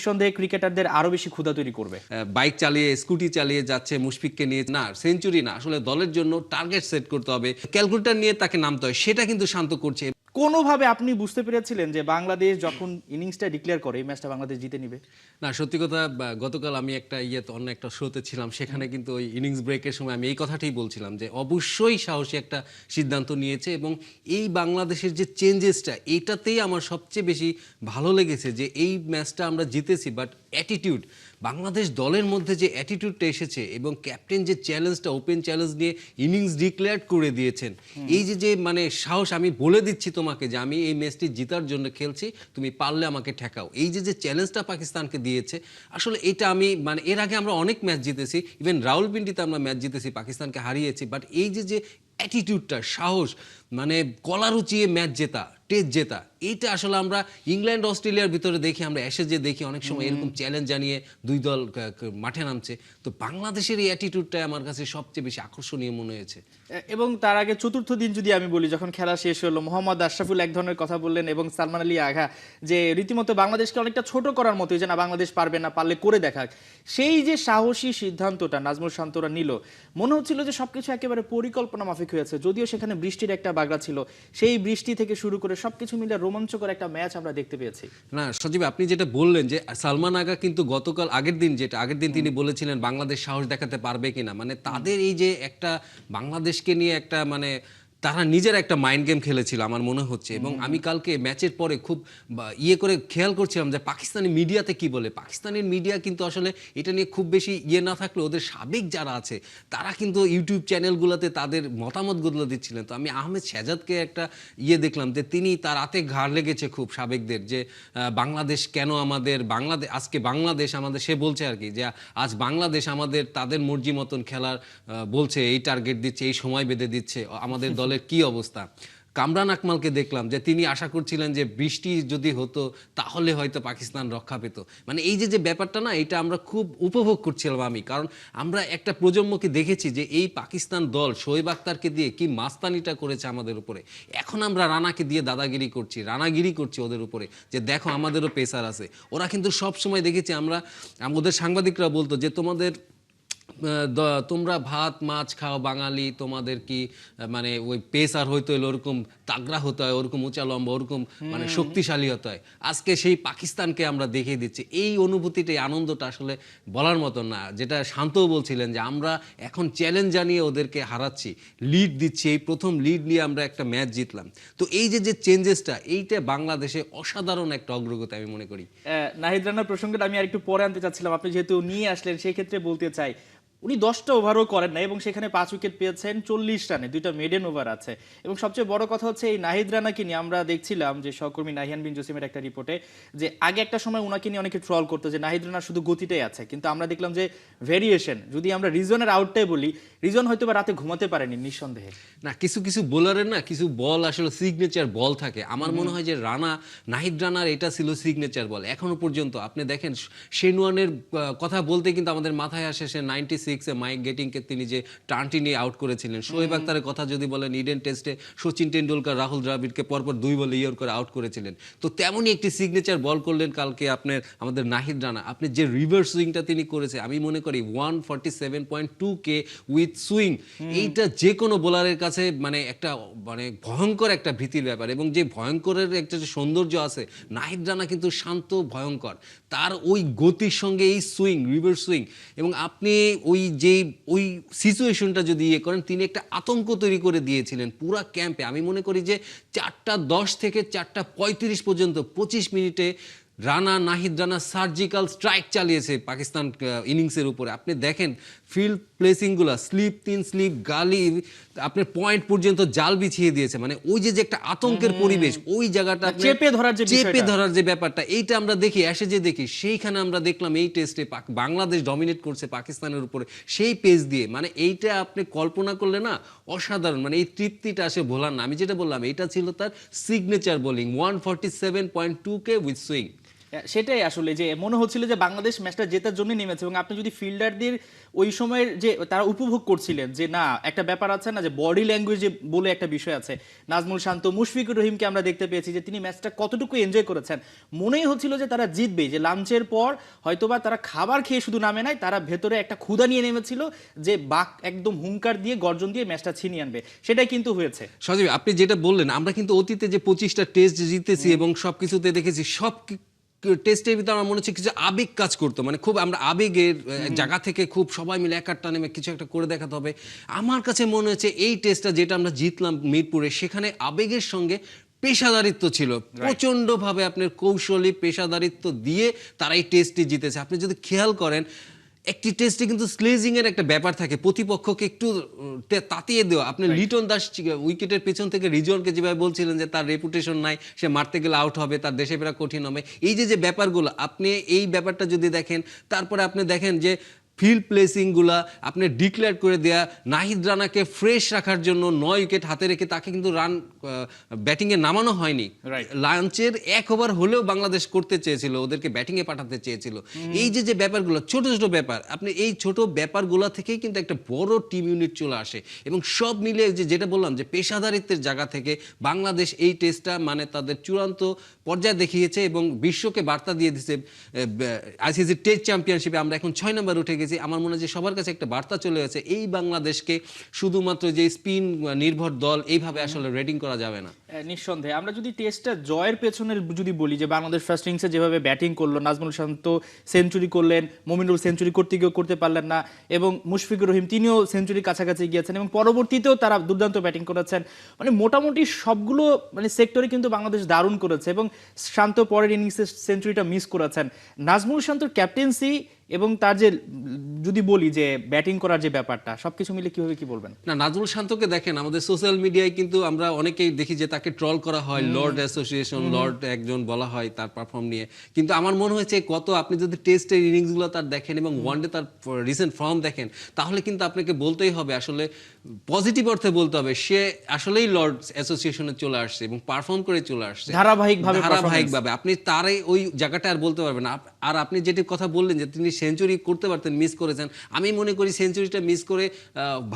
নিঃসন্দেহে ক্রিকেটারদের আরো বেশি ক্ষুধা তৈরি করবে। বাইক চালিয়ে স্কুটি চালিয়ে যাচ্ছে মুশফিককে নিয়ে, না সেঞ্চুরি না, আসলে দলের জন্য টার্গেট সেট করতে হবে, ক্যালকুলেটর নিয়ে তাকে নামতে হয়, সেটা কিন্তু শান্ত করছে। কোনোভাবে আপনি বুঝতে পেরেছিলেন যে বাংলাদেশ যখন ইনিংসটা ডিক্লেয়ার করে এই ম্যাচটা বাংলাদেশ জিতে নিবে? না সত্যি কথা, গতকাল আমি একটা অন্য একটা শোতে ছিলাম, সেখানে কিন্তু ওই ইনিংস ব্রেকের সময় আমি এই কথাটাই বলছিলাম যে অবশ্যই সাহসী একটা সিদ্ধান্ত নিয়েছে, এবং এই বাংলাদেশের যে চেঞ্জেসটা, এটাতেই আমার সবচেয়ে বেশি ভালো লেগেছে যে এই ম্যাচটা আমরা জিতেছি, বাট অ্যাটিটিউড, বাংলাদেশ দলের মধ্যে যে অ্যাটিটিউডটা এসেছে, এবং ক্যাপ্টেন যে চ্যালেঞ্জটা, ওপেন চ্যালেঞ্জ নিয়ে ইনিংস ডিক্লেয়ার করে দিয়েছেন, এই যে মানে সাহস, আমি বলে দিচ্ছি তোমাকে যে আমি এই ম্যাচটি জেতার জন্য খেলছি, তুমি পারলে আমাকে ঠেকাও, এই যে চ্যালেঞ্জটা পাকিস্তানকে দিয়েছে, আসলে এটা আমি মানে এর আগে আমরা অনেক ম্যাচ জিতেছি, ইভেন রাউলপিন্ডিতে আমরা ম্যাচ জিতেছি, পাকিস্তানকে হারিয়েছি, বাট এই যে অ্যাটিটিউডটা, সাহস, মানে গলা রুচিয়ে ম্যাচ জেতা, টেস্ট জেতা, এইটা আসলে আমরা ইংল্যান্ড অস্ট্রেলিয়ার ভিতরে দেখি, আমরা এসে যে দেখি অনেক সময় এরকম চ্যালেঞ্জ জানিয়ে দুই দল মাঠে নামছে, তো বাংলাদেশের এই অ্যাটিটিউডটাই আমার কাছে সবচেয়ে বেশি আকর্ষণীয় মনে হয়েছে। এবং তার আগে চতুর্থ দিন যদি আমি বলি, যখন খেলা শেষ হলো, মোহাম্মদ আশরাফুল এক ধরনের কথা বললেন এবং সালমান আলী আঘা যে রীতিমতো বাংলাদেশকে অনেকটা ছোট করার মতো, যে না বাংলাদেশ পারবে না, পারলে করে দেখাক, সেই যে সাহসী সিদ্ধান্তটা নাজমুল শান্তরা নিল, মনে হচ্ছিল যে সবকিছু একেবারে পরিকল্পনা মাফিক হয়েছে। যদিও সেখানে বৃষ্টির একটা বাগড়া ছিল, সেই বৃষ্টি থেকে শুরু করে সবকিছু মিলে রোমাঞ্চকর একটা ম্যাচ আমরা দেখতে পেয়েছি। না সজীব, আপনি যেটা বললেন যে সালমান আগা কিন্তু গতকাল আগের দিন তিনি বলেছিলেন বাংলাদেশ সাহস দেখাতে পারবে কিনা, মানে তাদের এই যে একটা বাংলাদেশকে নিয়ে একটা মানে তারা নিজের একটা মাইন্ড গেম খেলেছিল আমার মনে হচ্ছে। এবং আমি কালকে ম্যাচের পরে খুব করে খেয়াল করছিলাম যে পাকিস্তানি মিডিয়াতে কি বলে। পাকিস্তানের মিডিয়া কিন্তু আসলে এটা নিয়ে খুব বেশি না থাকলে ওদের সাবেক যারা আছে তারা কিন্তু ইউটিউব চ্যানেলগুলোতে তাদের মতামতগুলো দিচ্ছিলেন। তো আমি আহমেদ শেহজাদকে একটা দেখলাম যে তিনি তার হাতে ঘাড় লেগেছে খুব সাবেকদের, যে বাংলাদেশ কেন আমাদের আজকে বাংলাদেশ আমাদের, সে বলছে আর কি যে আজ বাংলাদেশ আমাদের তাদের মর্জি মতন খেলার বলছে, এই টার্গেট দিচ্ছে, এই সময় বেঁধে দিচ্ছে, আমাদের দলের কি অবস্থা। কামরান আকমালকে দেখলাম যে তিনি আশা করছিলেন যে বৃষ্টি যদি হতো তাহলে হয়তো পাকিস্তান রক্ষা পেত। মানে এই যে ব্যাপারটা না, এটা আমরা খুব উপভোগ করছিলাম আমি, কারণ আমরা একটা প্রজন্মকে দেখেছি যে এই পাকিস্তান দল শোয়েব আখতারকে দিয়ে কি মাস্তানিটা করেছে আমাদের উপরে। এখন আমরা রানাকে দিয়ে দাদাগিরি করছি, রানাগিরি করছি ওদের উপরে, যে দেখো আমাদেরও পেসার আছে। ওরা কিন্তু সব সময় দেখেছি আমরা, ওদের সাংবাদিকরা বলতো যে তোমরা ভাত মাছ খাও বাঙালি, তোমাদের কি মানে ওই পেসার হইতো ওরকম তাগড়া হতে হয়, ওরকম উঁচা লম্বা, ওরকম মানে শক্তিশালী হতে হয়। আজকে সেই পাকিস্তানকে আমরা দেখিয়ে দিচ্ছি। এই অনুভূতিটা, এই আনন্দটা আসলে বলার মতো না। যেটা শান্তও বলছিলেন যে আমরা এখন চ্যালেঞ্জ জানিয়ে ওদেরকে হারাচ্ছি, লিড দিচ্ছি, এই প্রথম লিড নিয়ে আমরা একটা ম্যাচ জিতলাম। তো এই যে চেঞ্জেসটা, এইটা বাংলাদেশে অসাধারণ একটা অগ্রগতি আমি মনে করি। নাহিদ রানার প্রসঙ্গটা আমি আরেকটু পরে আনতে চাচ্ছিলাম, আপনি যেহেতু নিয়ে আসলেন সেই ক্ষেত্রে বলতে চাই, উনি 10টা ওভারও করেন না এবং সেখানে 5 উইকেট পেয়েছেন 40 রানে, 2টা মেডেন ওভার আছে। এবং সবচেয়ে বড় কথা হচ্ছে এই নাহিদ রানাকে নিয়ে আমরা দেখছিলাম যে সহকর্মী নাহিয়ান বিন জসিমের একটা রিপোর্টে, যে আগে একটা সময় উনাকে নিয়ে অনেকে ট্রল করতো যে নাহিদ রানার শুধু গতিটাই আছে, কিন্তু আমরা দেখলাম যে ভেরিয়েশন, যদি আমরা রিজনের আউটটাই বলি, রিজন হয়তো বা রাতে ঘুমাতে পারেনি নিঃসন্দেহে। না কিছু বোলারের না কিছু বল আসলে সিগনেচার বল থাকে। আমার মনে হয় যে নাহিদ রানার এটা ছিল সিগনেচার বল। এখনো পর্যন্ত আপনি দেখেন শেনওয়ানের কথা বলতে কিন্তু আমাদের মাথায় আসে সে 96-এ মাইক গেটিংকে তিনি যে টার্নটি নিয়ে আউট করেছিলেন। শোয়েব আখতারের কথা যদি বলেন, ইডেন টেস্টে সচিন টেন্ডুলকার রাহুল দ্রাবিড়কে পরপর 2 বলে করে আউট করেছিলেন। তো তেমনই একটি সিগনেচার বল করলেন কালকে আমাদের নাহিদ রানা। আপনি যে রিভার্স সুইংটা তিনি করেছে, আমি মনে করি 147.2K উইথ সুইং, এইটা যে কোনো বোলারের কাছে মানে একটা মানে ভয়ঙ্কর একটা ভীতির ব্যাপার। এবং যে ভয়ঙ্করের একটা যে সৌন্দর্য আছে, নাহিদ রানা কিন্তু শান্ত ভয়ঙ্কর, তার ওই গতির সঙ্গে এই সুইং, রিভার্স সুইং, এবং আপনি ওই সিচুয়েশনটা যদি করেন, তিনি একটা আতঙ্ক তৈরি করে দিয়েছিলেন পুরা ক্যাম্পে। আমি মনে করি যে 4:10 থেকে 4:35 পর্যন্ত 25 মিনিটে নাহিদ রানা সার্জিক্যাল স্ট্রাইক চালিয়েছে পাকিস্তান ইনিংসের উপরে। আপনি দেখেন ফিল্ড প্লেসিংগুলো, স্লিপ 3 স্লিপ গালি, আপনার পয়েন্ট পর্যন্ত জাল বিছিয়ে দিয়েছে। মানে ওই যে একটা আতঙ্কের পরিবেশ, ওই জায়গাটা চেপে ধরার যে ব্যাপারটা, এইটা আমরা দেখি দেখি সেইখানে আমরা দেখলাম এই টেস্টে বাংলাদেশ ডমিনেট করছে পাকিস্তানের উপরে সেই পেস দিয়ে। মানে এইটা আপনি কল্পনা করলে না অসাধারণ, মানে এই তৃপ্তিটা আসে ভোলার না। আমি যেটা বললাম, এটা ছিল তার signature bowling, 147.2K with swing. সেটাই আসলে যে মনে হচ্ছিল যে বাংলাদেশ ম্যাচটা জেতার জন্য নেমেছে, এবং আপনি যদি ফিল্ডারদের ওই সময়ের যে তারা উপভোগ করছিলেন যে না একটা ব্যাপার আছে না, যে বডি ল্যাঙ্গুয়েজ বলে একটা বিষয় আছে। নাজমুল শান্ত, মুশফিকুর রহিমকে আমরা দেখতে পেয়েছি যে তিনি ম্যাচটা কতটুকু এনজয় করেছেন। মনেই হচ্ছিল যে তারা জিতবে, যে লাঞ্চের পর হয়তোবা তারা খাবার খেয়ে শুধু নামে নাই, তারা ভেতরে একটা ক্ষুধা নিয়ে নেমেছিল যে বাক একদম হুঙ্কার দিয়ে গর্জন দিয়ে ম্যাচটা ছিনিয়ে আনবে। সেটাই কিন্তু হয়েছে। সজীব, আপনি যেটা বললেন, আমরা কিন্তু অতীতে যে 25টা টেস্ট জিতেছি এবং সবকিছুতে দেখেছি, সব টেস্টের ভিতরে আমার মনে হচ্ছে কিছু আবেগ কাজ করতো, মানে খুব আমরা আবেগের জায়গা থেকে খুব সবাই মিলে এক আটটা নেমে কিছু একটা করে দেখাতে হবে। আমার কাছে মনে হচ্ছে এই টেস্টটা যেটা আমরা জিতলাম মিরপুরে, সেখানে আবেগের সঙ্গে পেশাদারিত্ব ছিল প্রচন্ড ভাবে, আপনার কৌশলী পেশাদারিত্ব দিয়ে তারা এই টেস্টটি জিতেছে। আপনি যদি খেয়াল করেন, একটি টেস্টে কিন্তু স্লেজিং এর একটা ব্যাপার থাকে, প্রতিপক্ষকে একটু তাতিয়ে দেওয়া। আপনি লিটন দাস উইকেটের পেছন থেকে রিজওয়ানকে যেভাবে বলছিলেন যে তার রেপুটেশন নাই, সে মারতে গেলে আউট হবে, তার দেশে ফেরা কঠিন হবে, এই যে ব্যাপারগুলো আপনি এই ব্যাপারটা যদি দেখেন, তারপরে আপনি দেখেন যে ফিল্ড প্লেসিংগুলা আপনি ডিক্লেয়ার করে দেয়া, নাহিদ রানাকে ফ্রেশ রাখার জন্য 9 উইকেট হাতে রেখে তাকে কিন্তু রান ব্যাটিংয়ে নামানো হয়নি। লাঞ্চের 1 ওভার হলেও বাংলাদেশ করতে চেয়েছিল, ওদেরকে ব্যাটিংয়ে পাঠাতে চেয়েছিল। এই যে ব্যাপারগুলো, ছোট ছোট ব্যাপার, আপনি এই ছোট ব্যাপারগুলো থেকেই কিন্তু একটা বড় টিম ইউনিট চলে আসে, এবং সব মিলে যেটা বললাম যে পেশাদারিত্বের জায়গা থেকে বাংলাদেশ এই টেস্টটা মানে তাদের চূড়ান্ত পর্যায়ে দেখিয়েছে এবং বিশ্বকে বার্তা দিয়ে দিচ্ছে। আইসিসি টেস্ট চ্যাম্পিয়নশিপে আমরা এখন 6 নম্বর উঠে গেছি। আমার মনে হয় যে সবার কাছে একটা বার্তা চলে গেছে, এই বাংলাদেশকে শুধুমাত্র যে স্পিন নির্ভর দল এইভাবে আসলে রেটিং করা যাবে না। নিঃসন্দেহে আমরা যদি টেস্টটা জয়ের পেছনে যদি বলি, যে বাংলাদেশ ফার্স্ট ইনিংসে যেভাবে ব্যাটিং করলো, নাজমুল শান্ত সেঞ্চুরি করলেন, মমিনুল সেঞ্চুরি করতে গিয়েও করতে পারলেন না, এবং মুশফিকুর রহিম তিনিও সেঞ্চুরির কাছাকাছি গিয়েছেন, এবং পরবর্তীতেও তারা দুর্দান্ত ব্যাটিং করেছেন। মানে মোটামুটি সবগুলো মানে সেক্টরে কিন্তু বাংলাদেশ দারুণ করেছে, এবং শান্ত পরের ইনিংসে সেঞ্চুরিটা মিস করেছেন। নাজমুল শান্তর ক্যাপ্টেন্সি এবং তার যে যদি বলি যে ব্যাটিং করার যে ব্যাপারটা, সবকিছু মিলে কিভাবে কি বলবেন? না, নাজমুল শান্তকে দেখেন আমাদের সোশ্যাল মিডিয়ায় কিন্তু আমরা অনেকেই দেখি যে তাকে ট্রল করা হয়, লর্ড অ্যাসোসিয়েশন, লর্ড একজন বলা হয় তার পারফর্ম নিয়ে। কিন্তু আমার মনে হয়েছে কত আপনি যদি টেস্টের ইনিংসগুলো তার দেখেন এবং ওয়ানডে তার রিসেন্ট ফর্ম দেখেন, তাহলে কিন্তু আপনাকে বলতেই হবে, আসলে পজিটিভ অর্থে বলতে হবে, সে আসলেই লর্ড অ্যাসোসিয়েশনে চলে আসছে এবং পারফর্ম করে চলে আসছে ধারাবাহিকভাবে। আপনি তারই ওই জায়গাটা আর বলতে পারবেন না। আর আপনি যেটি কথা বললেন যে তিনি সেঞ্চুরি করতে পারতেন, মিস করেছেন, আমি মনে করি সেঞ্চুরিটা মিস করে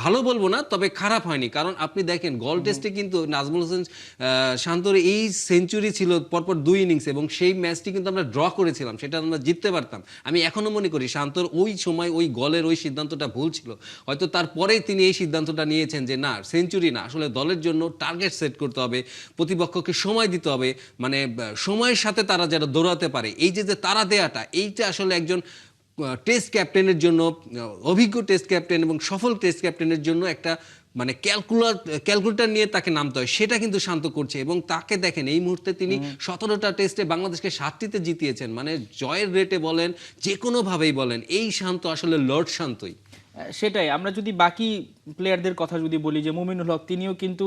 ভালো বলবো না, তবে খারাপ হয়নি। কারণ আপনি দেখেন গল টেস্টে কিন্তু নাজমুল হোসেন শান্তর এই সেঞ্চুরি ছিল পরপর 2 ইনিংস, এবং সেই ম্যাচটি কিন্তু আমরা ড্র করেছিলাম, সেটা আমরা জিততে পারতাম। আমি এখনো মনে করি শান্তর ওই সময় ওই গলের ওই সিদ্ধান্তটা ভুল ছিল। হয়তো তারপরেই তিনি এই সিদ্ধান্তটা নিয়েছেন যে না, সেঞ্চুরি না, আসলে দলের জন্য টার্গেট সেট করতে হবে, প্রতিপক্ষকে সময় দিতে হবে, মানে সময়ের সাথে তারা যারা দৌড়াতে পারে, এই যে তারা দেয়াটা, এইটা আসলে একজন টেস্ট ক্যাপ্টেনের জন্য, অভিজ্ঞ টেস্ট ক্যাপ্টেন এবং সফল টেস্ট ক্যাপ্টেনের জন্য একটা মানে ক্যালকুলেটর নিয়ে তাকে নামতে হয়, সেটা কিন্তু শান্ত করছে। এবং তাকে দেখেন এই মুহূর্তে তিনি 17টা টেস্টে বাংলাদেশকে 7টিতে জিতিয়েছেন, মানে জয়ের রেটে বলেন, যে কোনোভাবেই বলেন, এই শান্ত আসলে লর্ড শান্তই। সেটাই। আমরা যদি বাকি প্লেয়ারদের কথা যদি বলি, যে মুমিনুল হক তিনিও কিন্তু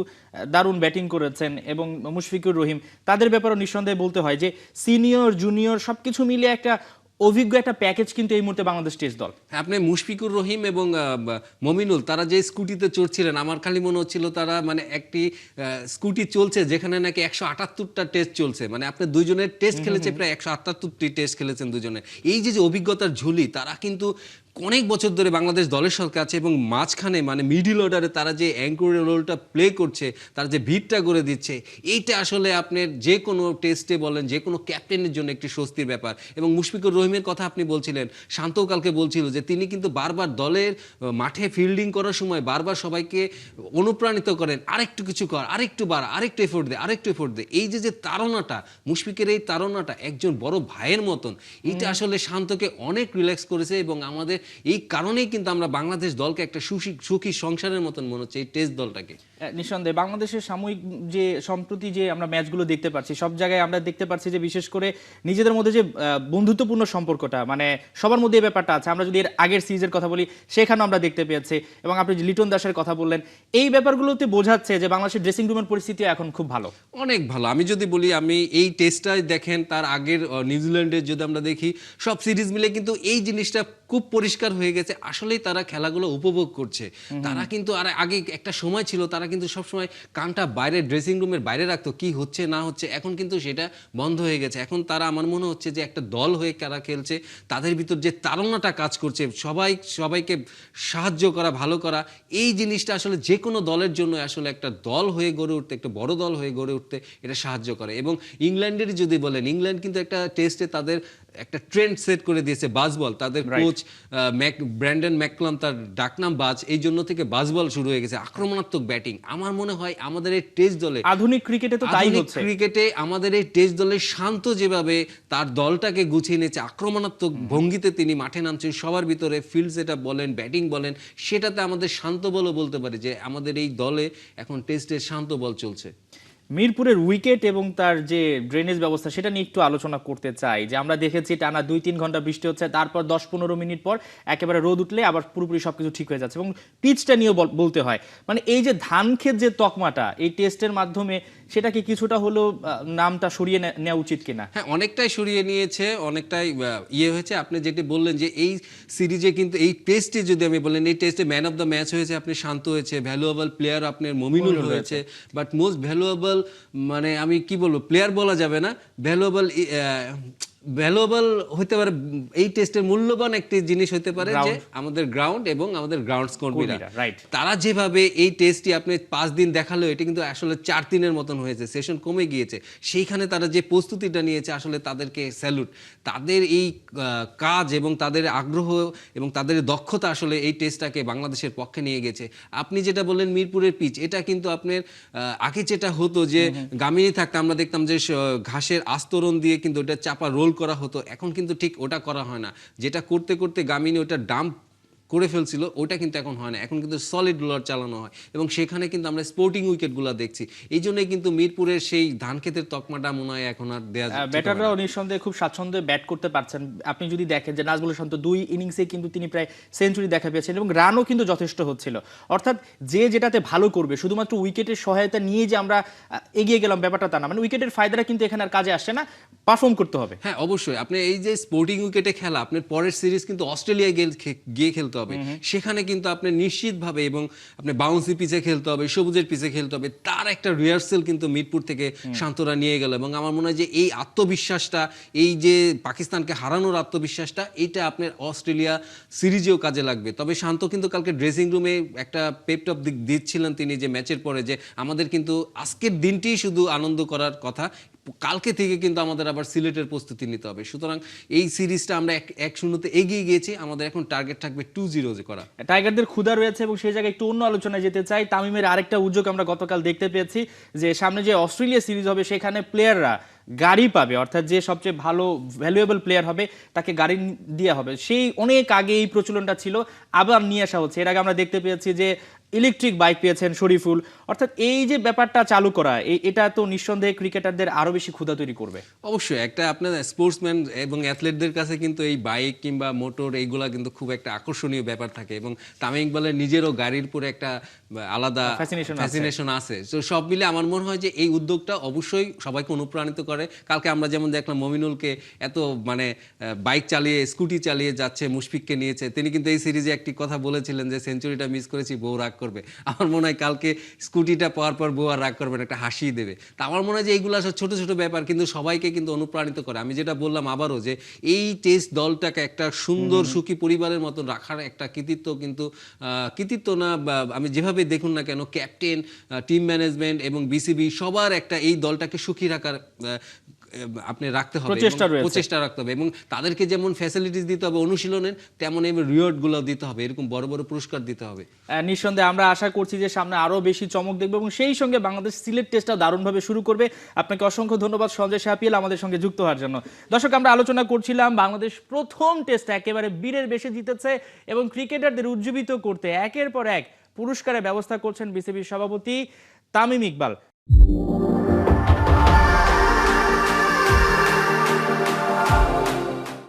দারুণ ব্যাটিং করেছেন, এবং মুশফিকুর রহিম, তাদের ব্যাপারেও নিঃসন্দেহে বলতে হয় যে সিনিয়র জুনিয়র সবকিছু মিলিয়ে একটা অভিজ্ঞ একটা প্যাকেজ কিন্তু এই মুহূর্তে বাংলাদেশ টেস্ট দল। আপনি মুশফিকুর রহিম এবং মমিনুল, তারা যে স্কুটিতে চড়ছিলেন, আমার খালি মনে হচ্ছিল তারা মানে একটি স্কুটি চলছে যেখানে নাকি 178টা টেস্ট চলছে, মানে আপনি দুইজনের টেস্ট খেলেছে, প্রায় 178টি টেস্ট খেলেছেন দুজনে। এই যে অভিজ্ঞতার ঝুলি, তারা কিন্তু অনেক বছর ধরে বাংলাদেশ দলের সঙ্গে আছে, এবং মাঝখানে মানে মিডল অর্ডারে তারা যে অ্যাঙ্করের রোলটা প্লে করছে, তারা যে ভিড়টা করে দিচ্ছে, এইটা আসলে আপনার যে কোনো টেস্টে বলেন, যে কোনো ক্যাপ্টেনের জন্য একটি স্বস্তির ব্যাপার। এবং মুশফিকুর রহিমের কথা আপনি বলছিলেন, শান্তও কালকে বলছিল যে তিনি কিন্তু বারবার দলের মাঠে ফিল্ডিং করার সময় বারবার সবাইকে অনুপ্রাণিত করেন, আরেকটু কিছু কর, আরেকটু বাড়া, আরেকটু এফোর্ট দে, আরেকটু এফোর্ট দে। এই যে তাড়নাটা, মুশফিকের এই তাড়নাটা একজন বড় ভাইয়ের মতন, এটা আসলে শান্তকে অনেক রিল্যাক্স করেছে, এবং আমাদের এই কারণেই কিন্তু আমরা বাংলাদেশ দলকে একটা সুখী সংসারের মতন মনে হচ্ছে এই টেস্ট দলটাকে। নিঃসন্দেহে বাংলাদেশের সাময়িক যে সম্প্রতি যে আমরা ম্যাচগুলো দেখতে পাচ্ছি, সব জায়গায় আমরা দেখতে পাচ্ছি যে বিশেষ করে নিজেদের মধ্যে যে বন্ধুত্বপূর্ণ সম্পর্কটা, মানে সবার মধ্যে এই ব্যাপারটা আছে। আমরা যদি এর আগের সিরিজের কথা বলি, সেখানেও আমরা দেখতে পেয়েছি, এবং আপনি যে লিটন দাসের কথা বললেন, এই ব্যাপারগুলোতে বোঝাচ্ছে যে বাংলাদেশের ড্রেসিং রুমের পরিস্থিতি এখন খুব ভালো, অনেক ভালো। আমি যদি বলি, আমি এই টেস্টটাই দেখেন, তার আগের নিউজিল্যান্ডের যদি আমরা দেখি, সব সিরিজ মিলে কিন্তু এই জিনিসটা খুব পরিষ্কার পরিষ্কার হয়ে গেছে, আসলেই তারা খেলাগুলো উপভোগ করছে। তারা কিন্তু আর আগে একটা সময় ছিল তারা কিন্তু সবসময় কানটা বাইরে ড্রেসিং রুমের বাইরে রাখতো কি হচ্ছে না হচ্ছে, এখন কিন্তু সেটা বন্ধ হয়ে গেছে। এখন তারা আমার মনে হচ্ছে যে একটা দল হয়ে কারা খেলছে, তাদের ভিতর যে তাড়নাটা কাজ করছে, সবাইকে সাহায্য করা, ভালো করা, এই জিনিসটা আসলে যে কোনো দলের জন্য আসলে একটা দল হয়ে গড়ে উঠতে, একটা বড় দল হয়ে গড়ে উঠতে এটা সাহায্য করে। এবং ইংল্যান্ডের যদি বলেন, ইংল্যান্ড কিন্তু একটা টেস্টে তাদের একটা ট্রেন্ড সেট করে দিয়েছে বাজবল। তাদের কোচ ব্র্যান্ডন ম্যাকলাম, তার ডাকনাম বাজ, এই জন্য থেকে বাজবল শুরু হয়ে গেছে, আক্রমণাত্মক ব্যাটিং। আমার মনে হয় আমাদের এই টেস্ট দলে, আধুনিক ক্রিকেটে তো তাই হচ্ছে, ক্রিকেটে আমাদের এই টেস্ট দলের শান্ত যেভাবে তার দলটাকে গুছিয়ে নিয়েছে, আক্রমণাত্মক ভঙ্গিতে তিনি মাঠে নামছেন, সবার ভিতরে ফিল্ড সেটআপ বলেন, ব্যাটিং বলেন, সেটাতে আমাদের শান্ত বলও বলতে পারি যে আমাদের এই দলে এখন টেস্টের শান্ত বল চলছে। মিরপুরের উইকেট এবং তার যে ড্রেনেজ ব্যবস্থা সেটা নিয়ে একটু আলোচনা করতে চাই। যে আমরা দেখেছি টানা 2-3 ঘন্টা বৃষ্টি হচ্ছে, তারপর 10-15 মিনিট পর একেবারে রোদ উঠলে আবার পুরোপুরি সবকিছু ঠিক হয়ে যাচ্ছে। এবং পিচটা নিয়েও বলতে হয়, মানে এই যে ধান ক্ষেত যে তকমাটা এই টেস্টের মাধ্যমে, সেটাকে কিছুটা হলেও নামটা সরিয়ে নেওয়া উচিত কিনা? হ্যাঁ, অনেকটাই সরিয়ে নিয়েছে, অনেকটাই হয়েছে। আপনি যেটি বললেন যে এই সিরিজে কিন্তু এই টেস্টে যদি আমি বলেন, এই টেস্টে ম্যান অফ দ্য ম্যাচ হয়েছে আপনি শান্ত, হয়েছে ভ্যালুয়েবল প্লেয়ার আপনার মমিনুল হয়েছে। বাট মোস্ট ভ্যালুয়েবল, মানে আমি কি বলবো, প্লেয়ার বলা যাবে না, ভ্যালুয়েবল হতে পারে, এই টেস্টের মূল্যবান একটি জিনিস হতে পারে যে আমাদের গ্রাউন্ড এবং আমাদের গ্রাউন্ডস কর্মীরা। তারা যেভাবে এই টেস্টটি আপনি 5 দিন দেখালো, এটা কিন্তু আসলে 4 দিনের মতন হয়েছে, সেশন কমে গিয়েছে, সেইখানে তারা যে প্রস্তুতিটা নিয়েছে আসলে তাদেরকে স্যালুট। তাদের এই কাজ এবং তাদের আগ্রহ এবং তাদের দক্ষতা আসলে এই টেস্টটাকে বাংলাদেশের পক্ষে নিয়ে গেছে। আপনি যেটা বললেন মিরপুরের পিচ, এটা কিন্তু আপনার আগে যেটা হতো যে গামিনী থাকতে আমরা দেখতাম যে ঘাসের আস্তরণ দিয়ে কিন্তু ওটা চাপা রোল করা হতো, এখন কিন্তু ঠিক ওটা করা হয় না। যেটা করতে করতে গামিনী ওটা ডাম্প করে ফেলছিল, ওটা কিন্তু এখন হয় না, এখন কিন্তু সলিড রোলার চালানো হয় এবং সেখানে কিন্তু আমরা স্পোর্টিং উইকেটগুলো দেখছি। এই জন্যই কিন্তু মিরপুরের সেই ধান ক্ষেতের তকমাটা মনে হয় এখন আর দেয়া যায়। ব্যাটাররাও নিঃসন্দেহে খুব স্বাচ্ছন্দ্যে ব্যাট করতে পারছেন। আপনি যদি দেখেন যে নাজমুল শান্ত 2 ইনিংসে কিন্তু তিনি প্রায় সেঞ্চুরি দেখা পেয়েছেন এবং রানও কিন্তু যথেষ্ট হচ্ছিল। অর্থাৎ যে যেটাতে ভালো করবে, শুধুমাত্র উইকেটের সহায়তা নিয়ে যে আমরা এগিয়ে গেলাম ব্যাপারটা তা না, মানে উইকেটের ফায়দাটা কিন্তু এখানে আর কাজে আসছে না, পারফর্ম করতে হবে। হ্যাঁ, অবশ্যই। আপনি এই যে স্পোর্টিং উইকেটে খেলা, আপনার পরের সিরিজ কিন্তু অস্ট্রেলিয়ায় গিয়ে খেলতে হবে, সেখানে কিন্তু আপনি নিশ্চিতভাবে এবং আপনি বাউন্সি পিচে খেলতে হবে, সবুজের পিচে খেলতে হবে, তার একটা রিহার্সেল কিন্তু মিরপুর থেকে শান্তরা নিয়ে গেল। এবং আমার মনে হয় যে এই আত্মবিশ্বাসটা, এই যে পাকিস্তানকে হারানোর আত্মবিশ্বাসটা, এইটা আপনার অস্ট্রেলিয়া সিরিজেও কাজে লাগবে। তবে শান্ত কিন্তু কালকে ড্রেসিং রুমে একটা পেপটপ দিচ্ছিলেন তিনি, যে ম্যাচের পরে যে আমাদের কিন্তু আজকের দিনটিই শুধু আনন্দ করার কথা, কালকে থেকে কিন্তু আমাদের আবার সিলেটের প্রস্তুতি নিতে হবে। সুতরাং এই সিরিজটা আমরা 1-0 এগিয়ে গিয়েছি, আমাদের এখন টার্গেট থাকবে 2-0 করা। টাইগারদের ক্ষুধা রয়েছে এবং সেই জায়গায় একটু অন্য আলোচনায় যেতে চাই। তামিমের আরেকটা উদ্যোগ আমরা গতকাল দেখতে পেয়েছি যে সামনে যে অস্ট্রেলিয়া সিরিজ হবে সেখানে প্লেয়াররা গাড়ি পাবে, অর্থাৎ যে সবচেয়ে ভালো ভ্যালুয়েবল প্লেয়ার হবে তাকে গাড়ি দেওয়া হবে। সেই অনেক আগে এই প্রচলনটা ছিল, আবার নিয়ে আসা হচ্ছে। এর আগে আমরা দেখতে পেয়েছি যে ইলেকট্রিক বাইক পেয়েছেন শরীফুল। অর্থাৎ এই যে ব্যাপারটা চালু করা, এটা তো নিঃসন্দেহে ক্রিকেটারদের আরো বেশি ক্ষুধা তৈরি করবে। অবশ্যই একটা আপনার স্পোর্টসম্যান এবং অ্যাথলেটদের কাছে কিন্তু এই বাইক কিংবা মোটর এইগুলা কিন্তু খুব একটা আকর্ষণীয় ব্যাপার থাকে, এবং তামিম ইকবালের নিজেরও গাড়ির উপরে একটা আলাদা ফ্যাসিনেশন আছে। তো সব মিলে আমার মনে হয় যে এই উদ্যোগটা অবশ্যই সবাইকে অনুপ্রাণিত করে। কালকে আমরা যেমন দেখলাম মমিনুলকে এত মানে বাইক চালিয়ে, স্কুটি চালিয়ে যাচ্ছে, মুশফিককে নিয়েছে, তিনি কিন্তু এই সিরিজে একটি কথা বলেছিলেন যে সেঞ্চুরিটা মিস করেছি, বউ রাগ করবে। আমার মনে হয় কালকে স্কুটিটা পাওয়ার পর বউ আর রাগ করবে না, একটা হাসি দেবে। তা আমার মনে হয় যে এইগুলো আসলে ছোট ছোট ব্যাপার কিন্তু সবাইকে কিন্তু অনুপ্রাণিত করে। আমি যেটা বললাম আবারও, যে এই টেস্ট দলটাকে একটা সুন্দর সুখী পরিবারের মতন রাখার একটা কৃতিত্ব কিন্তু কৃতিত্ব না, আমি যেভাবে দেখুন না কেন, ক্যাপ্টেন, টিম ম্যানেজমেন্ট এবং বিসিবি সবার একটা এই দলটাকে সুখী রাখার আপনি রাখতে হবে, প্রচেষ্টা রাখতে হবে, এবং তাদেরকে যেমন ফ্যাসিলিটিস দিতে হবে অনুশীলনের, তেমন রিওয়ার্ড গুলো দিতে হবে, এরকম বড় বড় পুরস্কার দিতে হবে। নিঃসন্দেহে আমরা আশা করছি যে সামনে আরো বেশি চমক দেখবো এবং সেই সঙ্গে বাংলাদেশ সিলেট টেস্টটা দারুণভাবে শুরু করবে। আপনাকে অসংখ্য ধন্যবাদ সঞ্জয় শাহপিয়াল আমাদের সঙ্গে যুক্ত হওয়ার জন্য। দর্শক, আমরা আলোচনা করছিলাম বাংলাদেশ প্রথম টেস্ট একেবারে বীরের বেশে জিতেছে এবং ক্রিকেটারদের উজ্জীবিত করতে একের পর এক পুরস্কারের ব্যবস্থা করছেন বিসিবির সভাপতি তামিম ইকবাল।